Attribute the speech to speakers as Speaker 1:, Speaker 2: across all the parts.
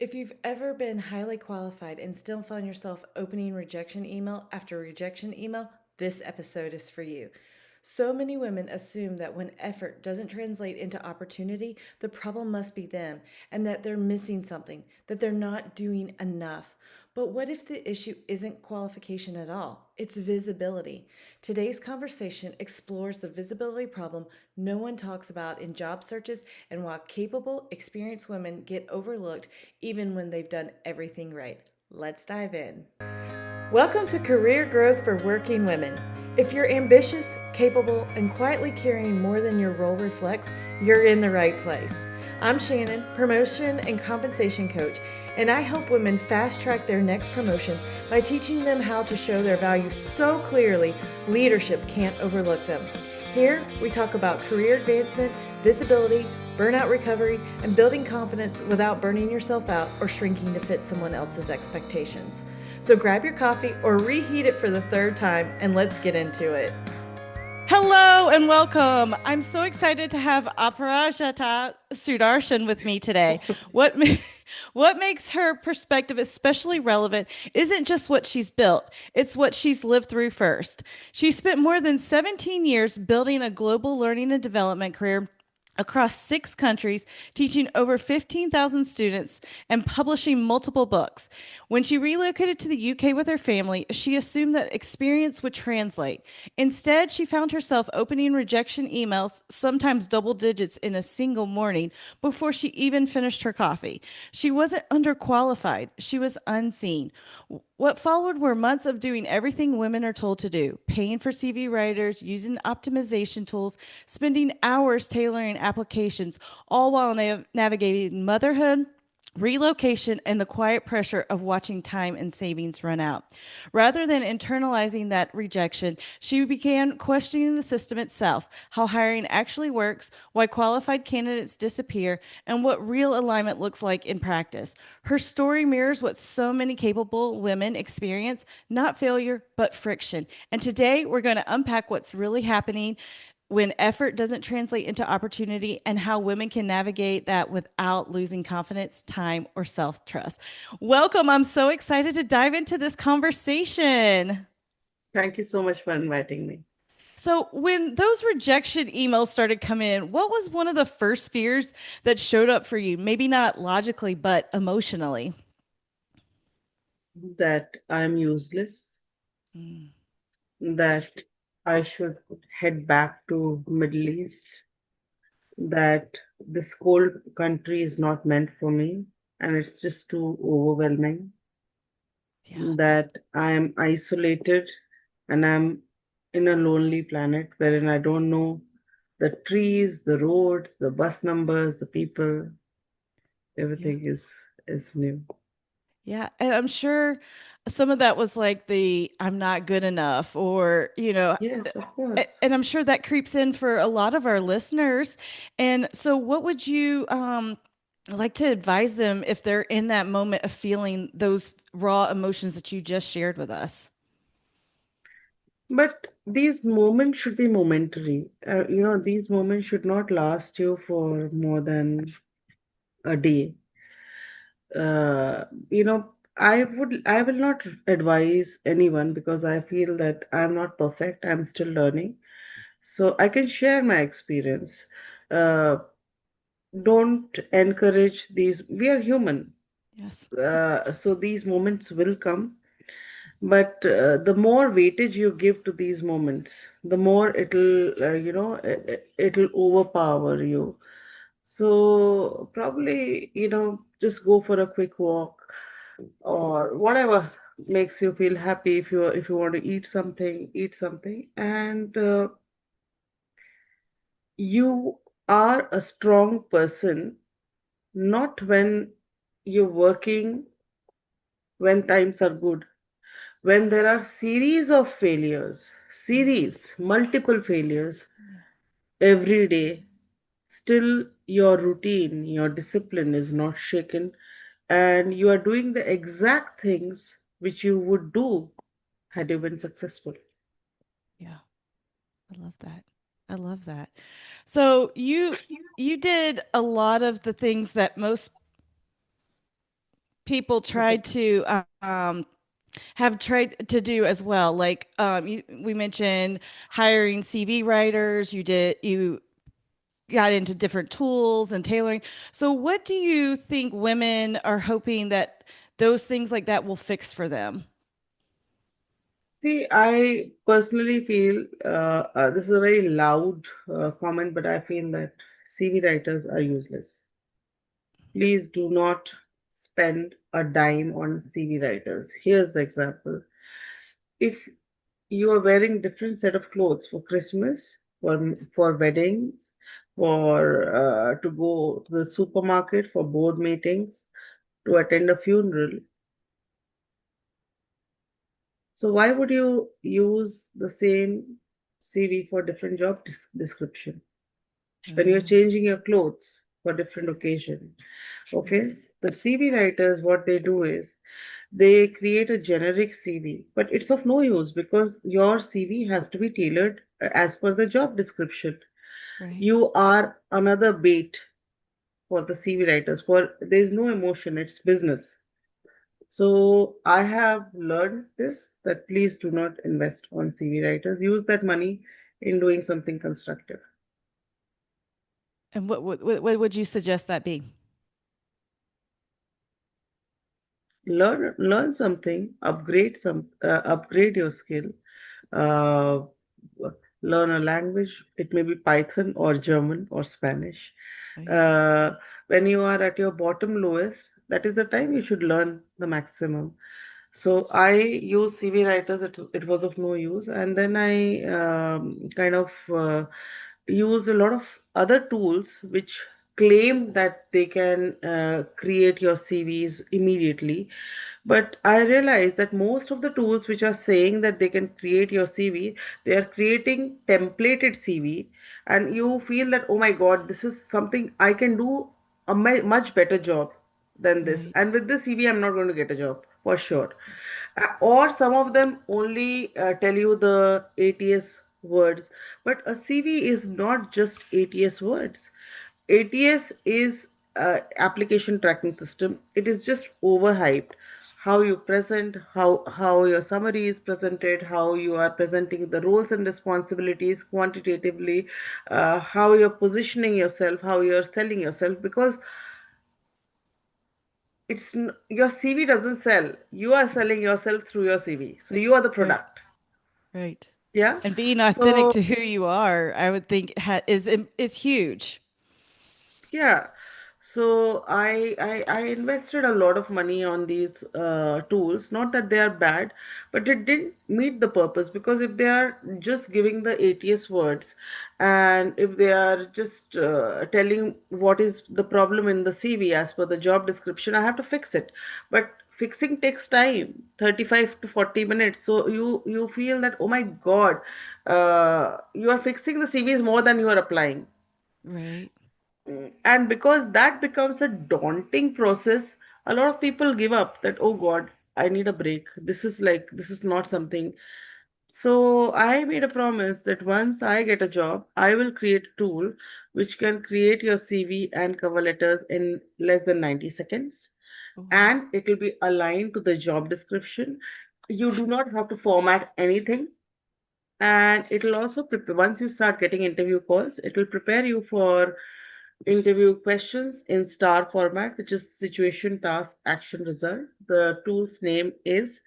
Speaker 1: If you've ever been highly qualified and still find yourself opening rejection email after rejection email, this episode is for you. So many women assume that when effort doesn't translate into opportunity, the problem must be them and that they're missing something, that they're not doing enough. But what if the issue isn't qualification at all? It's visibility. Today's conversation explores the visibility problem no one talks about in job searches and why capable, experienced women get overlooked even when they've done everything right. Let's dive in. Welcome to Career Growth for Working Women. If you're ambitious, capable, and quietly carrying more than your role reflects, you're in the right place. I'm Shannon, promotion and compensation coach, and I help women fast track their next promotion by teaching them how to show their value so clearly leadership can't overlook them. Here, we talk about career advancement, visibility, burnout recovery, and building confidence without burning yourself out or shrinking to fit someone else's expectations. So grab your coffee or reheat it for the third time and let's get into it. Hello and welcome. I'm so excited to have Aparajita Sudarshan with me today. What what makes her perspective especially relevant isn't just what she's built, it's what she's lived through first. She spent more than 17 years building a global learning and development career across 6 countries, teaching over 15,000 students and publishing multiple books. When she relocated to the UK with her family, she assumed that experience would translate. Instead, she found herself opening rejection emails, sometimes double digits in a single morning, before she even finished her coffee. She wasn't underqualified, she was unseen. What followed were months of doing everything women are told to do, paying for CV writers, using optimization tools, spending hours tailoring applications, all while navigating motherhood, relocation, and the quiet pressure of watching time and savings run out. Rather than internalizing that rejection, she began questioning the system itself, how hiring actually works, why qualified candidates disappear, and what real alignment looks like in practice. Her story mirrors what so many capable women experience, not failure, but friction. And today we're going to unpack what's really happening when effort doesn't translate into opportunity and how women can navigate that without losing confidence, time, or self trust. Welcome. I'm so excited to dive into this conversation.
Speaker 2: Thank you so much for inviting me.
Speaker 1: So, when those rejection emails started coming in, what was one of the first fears that showed up for you? Maybe not logically, but emotionally.
Speaker 2: That I'm useless,
Speaker 1: Mm,
Speaker 2: that I should head back to Middle East, that this cold country is not meant for me and it's just too overwhelming,
Speaker 1: yeah,
Speaker 2: that I am isolated and I'm in a lonely planet wherein I don't know the trees, the roads, the bus numbers, the people,
Speaker 1: yeah.
Speaker 2: everything is new.
Speaker 1: Yeah, and I'm sure some of that was like the I'm not good enough or,
Speaker 2: Yes, of course.
Speaker 1: and I'm sure that creeps in for a lot of our listeners. And so what would you like to advise them if they're in that moment of feeling those raw emotions that you just shared with us?
Speaker 2: But these moments should be momentary. These moments should not last you for more than a day. I will not advise anyone because I feel that I'm not perfect. I'm still learning. So I can share my experience. Uh, don't encourage these. We are human.
Speaker 1: Yes.
Speaker 2: So these moments will come. But the more weightage you give to these moments, the more it'll overpower you. So probably, just go for a quick walk or whatever makes you feel happy. If you want to eat something, and you are a strong person, not when you're working when times are good, when there are series of failures, multiple failures every day, still your routine, your discipline is not shaken, and you are doing the exact things which you would do had you been successful.
Speaker 1: Yeah, I love that. I love that. So you did a lot of the things that most people tried to have tried to do as well. Like we mentioned hiring CV writers. You got into different tools and tailoring. So, what do you think women are hoping that those things like that will fix for them?
Speaker 2: See, I personally feel this is a very loud comment, but I feel that CV writers are useless. Please do not spend a dime on CV writers. Here's the example. If you are wearing different set of clothes for Christmas, for weddings, for to go to the supermarket, for board meetings, to attend a funeral, so why would you use the same CV for different job description when you're
Speaker 1: Mm,
Speaker 2: changing your clothes for different occasion? Okay, the CV writers, what they do is they create a generic CV, but it's of no use because your CV has to be tailored as per the job description.
Speaker 1: right.
Speaker 2: You are another bait for the CV writers. For there's no emotion, it's business. So I have learned this that please do not invest on CV writers. Use that money in doing something constructive.
Speaker 1: And what would you suggest that be?
Speaker 2: Learn something, upgrade your skill. Uh, Learn a language. It may be Python or German or Spanish.
Speaker 1: Right.
Speaker 2: Uh, when you are at your bottom lowest, that is the time you should learn the maximum. So I use CV writers. It was of no use, and then I kind of use a lot of other tools which claim that they can create your CVs immediately. But I realize that most of the tools which are saying that they can create your CV, they are creating templated CV, and you feel that, oh my God, this is something I can do a much better job than this.
Speaker 1: Right.
Speaker 2: And with this CV, I'm not going to get a job for sure. Or some of them only tell you the ATS words, but a CV is not just ATS words. ATS is application tracking system. It is just overhyped. How you present, how your summary is presented, how you are presenting the roles and responsibilities quantitatively, how you're positioning yourself, how you're selling yourself. Because your CV doesn't sell. You are selling yourself through your CV. So you are the
Speaker 1: Right.
Speaker 2: product.
Speaker 1: Right.
Speaker 2: Yeah.
Speaker 1: And being authentic
Speaker 2: So
Speaker 1: to who you are, I would think is huge.
Speaker 2: yeah. So I invested a lot of money on these tools. Not that they are bad, but it didn't meet the purpose because if they are just giving the ATS words and if they are just telling what is the problem in the CV as per the job description, I have to fix it. But fixing takes time, 35 to 40 minutes. So you feel that, oh my God, you are fixing the CVs more than you are applying.
Speaker 1: Right.
Speaker 2: And because that becomes a daunting process, a lot of people give up that, oh God, I need a break. This is not something. So I made a promise that once I get a job, I will create a tool which can create your CV and cover letters in less than 90 seconds.
Speaker 1: Oh, wow.
Speaker 2: And it will be aligned to the job description. You do not have to format anything. And it will also prepare, once you start getting interview calls, it will prepare you for interview questions in STAR format, which is situation, task, action, result. The tool's name is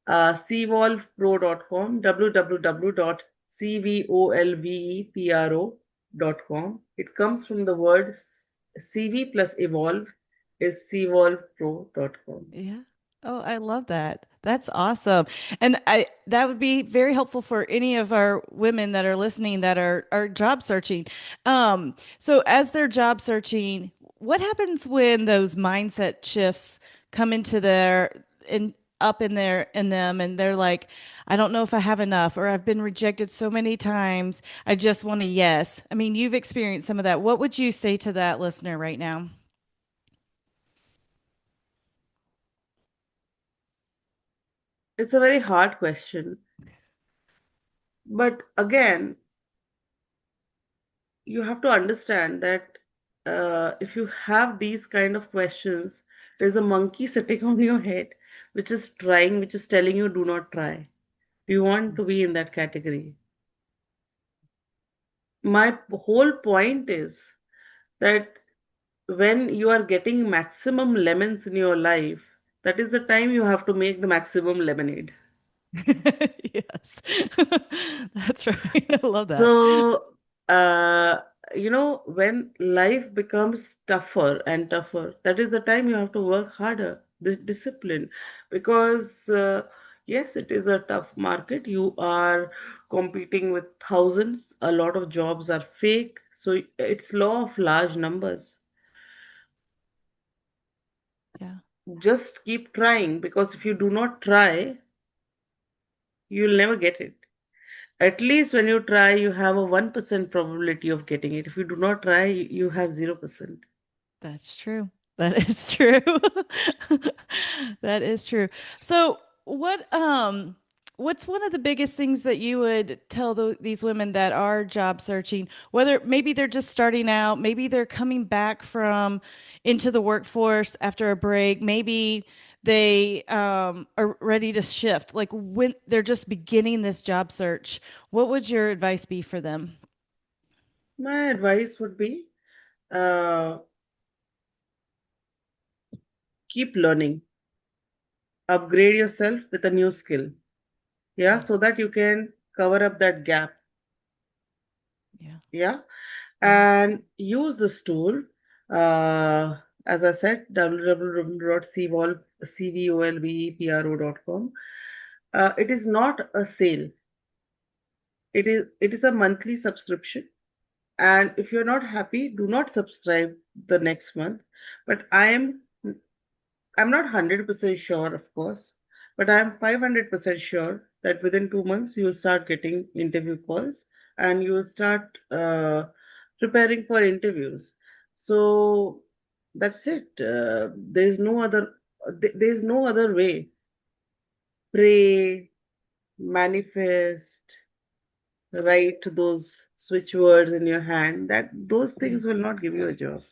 Speaker 2: cvolvepro.com, www.cvolvepro.com. It comes from the word CV plus evolve is cvolvepro.com.
Speaker 1: Yeah. Oh, I love that. That's awesome. And I that would be very helpful for any of our women that are listening that are job searching. So as they're job searching, what happens when those mindset shifts come into their in up in their in them and they're like, I don't know if I have enough or I've been rejected so many times. I just want a yes. I mean, you've experienced some of that. What would you say to that listener right now?
Speaker 2: It's a very hard question. But again, you have to understand that if you have these kind of questions, There's a monkey sitting on your head, which is trying, which is telling you, do not try. Do you want to be in that category? My whole point is that when you are getting maximum lemons in your life, that is the time you have to make the maximum lemonade.
Speaker 1: Yes. That's right. I love that.
Speaker 2: So, when life becomes tougher and tougher, that is the time you have to work harder, this discipline. Because, yes, it is a tough market. You are competing with thousands. A lot of jobs are fake. So, it's law of large numbers.
Speaker 1: Yeah.
Speaker 2: Just keep trying, because if you do not try, you'll never get it. At least when you try, you have a 1% probability of getting it. If you do not try, you have 0%.
Speaker 1: That's true. That is true. That is true. So, what's one of the biggest things that you would tell these women that are job searching, whether maybe they're just starting out, maybe they're coming back from into the workforce after a break, maybe they are ready to shift, like when they're just beginning this job search, what would your advice be for them?
Speaker 2: My advice would be uh, keep learning, upgrade yourself with a new skill. Yeah,
Speaker 1: Mm.
Speaker 2: so that you can cover up that gap.
Speaker 1: Yeah.
Speaker 2: Yeah,
Speaker 1: Yeah.
Speaker 2: and use this tool. Uh, as I said, www.cvolpro.com. It is not a sale. It is a monthly subscription. And if you're not happy, do not subscribe the next month. But I'm not 100% sure, of course, but I'm 500% sure that within 2 months you will start getting interview calls, and you will start preparing for interviews. So that's it. There's no other way. Pray, manifest, write those switch words in your hand. That those
Speaker 1: Yeah.
Speaker 2: things will not give you a job.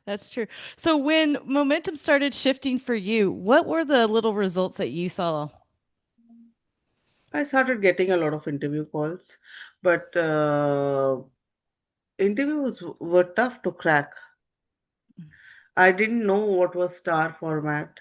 Speaker 1: That's true. So when momentum started shifting for you, what were the little results that you saw?
Speaker 2: I started getting a lot of interview calls, but interviews were tough to crack. I didn't know what was star format.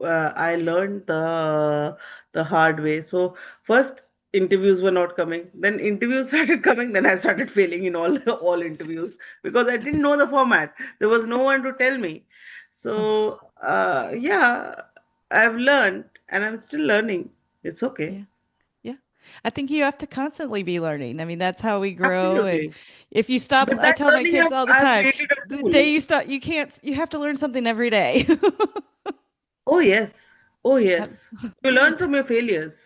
Speaker 2: I learned the hard way. So first interviews were not coming. Then interviews started coming. Then I started failing in all interviews because I didn't know the format. There was no one to tell me.
Speaker 1: Oh,
Speaker 2: So yeah, I've learned and I'm still learning. It's okay.
Speaker 1: yeah. Yeah. I think you have to constantly be learning. I mean, that's how we grow. And
Speaker 2: Absolutely.
Speaker 1: if you stop,
Speaker 2: With
Speaker 1: I
Speaker 2: that
Speaker 1: tell my
Speaker 2: learning,
Speaker 1: kids all the
Speaker 2: I've
Speaker 1: time,
Speaker 2: created a
Speaker 1: the day
Speaker 2: tool.
Speaker 1: you stop, you can't, you have to learn something every day.
Speaker 2: Oh, yes. Oh,
Speaker 1: Ab-
Speaker 2: yes. You learn from your failures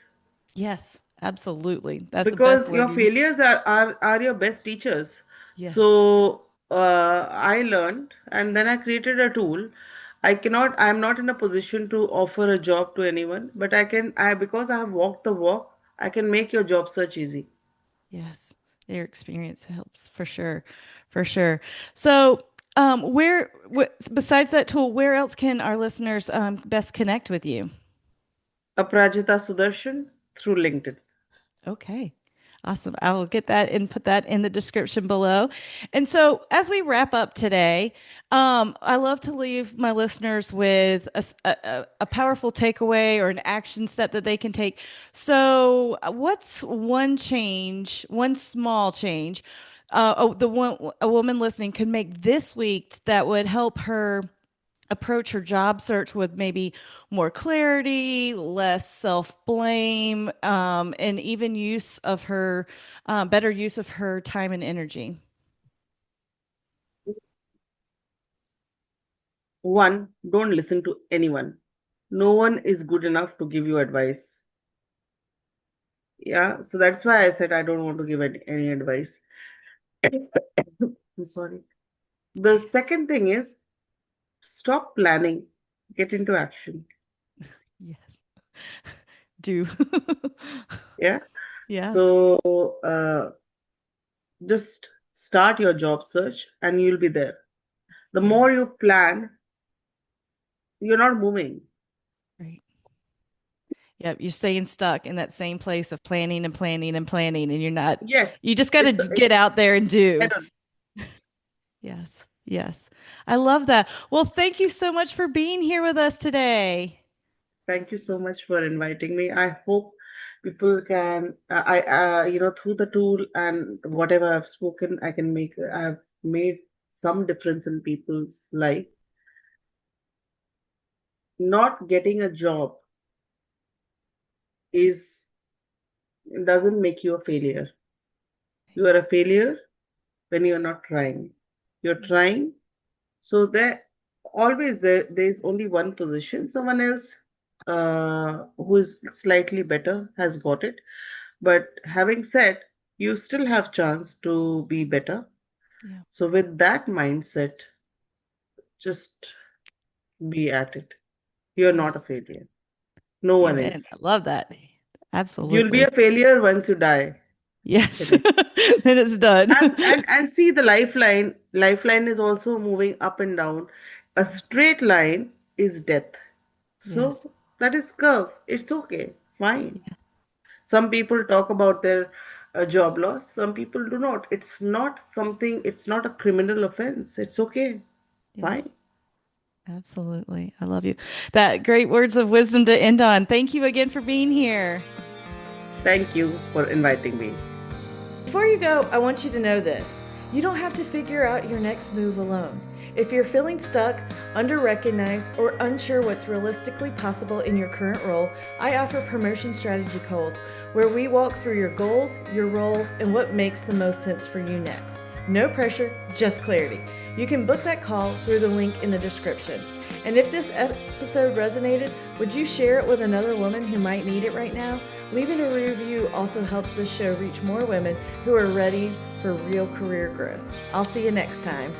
Speaker 1: Yes, absolutely. That's the best
Speaker 2: because your
Speaker 1: learning.
Speaker 2: failures are your best teachers.
Speaker 1: Yes.
Speaker 2: So I learned and then I created a tool. I'm not in a position to offer a job to anyone, but because I have walked the walk, I can make your job search easy.
Speaker 1: Yes, your experience helps for sure, for sure. So, besides that tool, where else can our listeners best connect with you?
Speaker 2: Aparajita Sudarshan through LinkedIn.
Speaker 1: Okay. Awesome. I will get that and put that in the description below. And so, as we wrap up today, I love to leave my listeners with a powerful takeaway or an action step that they can take. So, what's one change, one small change, the one a woman listening could make this week that would help her approach her job search with maybe more clarity, less self blame, and even use of her, better use of her time and energy.
Speaker 2: One, don't listen to anyone. No one is good enough to give you advice. Yeah, so that's why I said I don't want to give any advice. I'm sorry. The second thing is stop planning, get into action.
Speaker 1: Yes. Do.
Speaker 2: Yeah.
Speaker 1: Yes.
Speaker 2: So just start your job search and you'll be there. The more
Speaker 1: Yes.
Speaker 2: you plan, you're not moving.
Speaker 1: Right. Yep. You're staying stuck in that same place of planning and planning and planning, and you're not,
Speaker 2: Yes,
Speaker 1: you just got to
Speaker 2: it's
Speaker 1: get out there and
Speaker 2: head
Speaker 1: do.
Speaker 2: on.
Speaker 1: Yes. Yes. I love that. Well, thank you so much for being here with us today.
Speaker 2: Thank you so much for inviting me. I hope people can, through the tool and whatever I've spoken, I've made some difference in people's life. Not getting a job is doesn't make you a failure. You are a failure when you're not trying. You're trying, so there's only one position. Someone else who is slightly better has got it. But having said, you still have chance to be better.
Speaker 1: Yeah.
Speaker 2: So with that mindset, just be at it. You're not a
Speaker 1: Yes.
Speaker 2: failure. No one
Speaker 1: Amen.
Speaker 2: is.
Speaker 1: I love that.
Speaker 2: You'll be
Speaker 1: Absolutely.
Speaker 2: a failure once you die.
Speaker 1: Yes.
Speaker 2: Finish.
Speaker 1: Then it's done.
Speaker 2: And see the lifeline. Lifeline is also moving up and down. A
Speaker 1: Yeah.
Speaker 2: straight line is death.
Speaker 1: Yes.
Speaker 2: So that is curve. It's okay. Fine.
Speaker 1: Yeah.
Speaker 2: Some people talk about their job loss. Some people do not. It's not something. It's not a criminal offense. It's okay.
Speaker 1: Yeah.
Speaker 2: Fine.
Speaker 1: Absolutely. I love you. That great words of wisdom to end on. Thank you again for being here.
Speaker 2: Thank you for inviting me.
Speaker 1: Before you go, I want you to know this. You don't have to figure out your next move alone. If you're feeling stuck, under-recognized, or unsure what's realistically possible in your current role, I offer promotion strategy calls where we walk through your goals, your role, and what makes the most sense for you next. No pressure, just clarity. You can book that call through the link in the description. And if this episode resonated, would you share it with another woman who might need it right now? Leaving a review also helps this show reach more women who are ready for real career growth. I'll see you next time.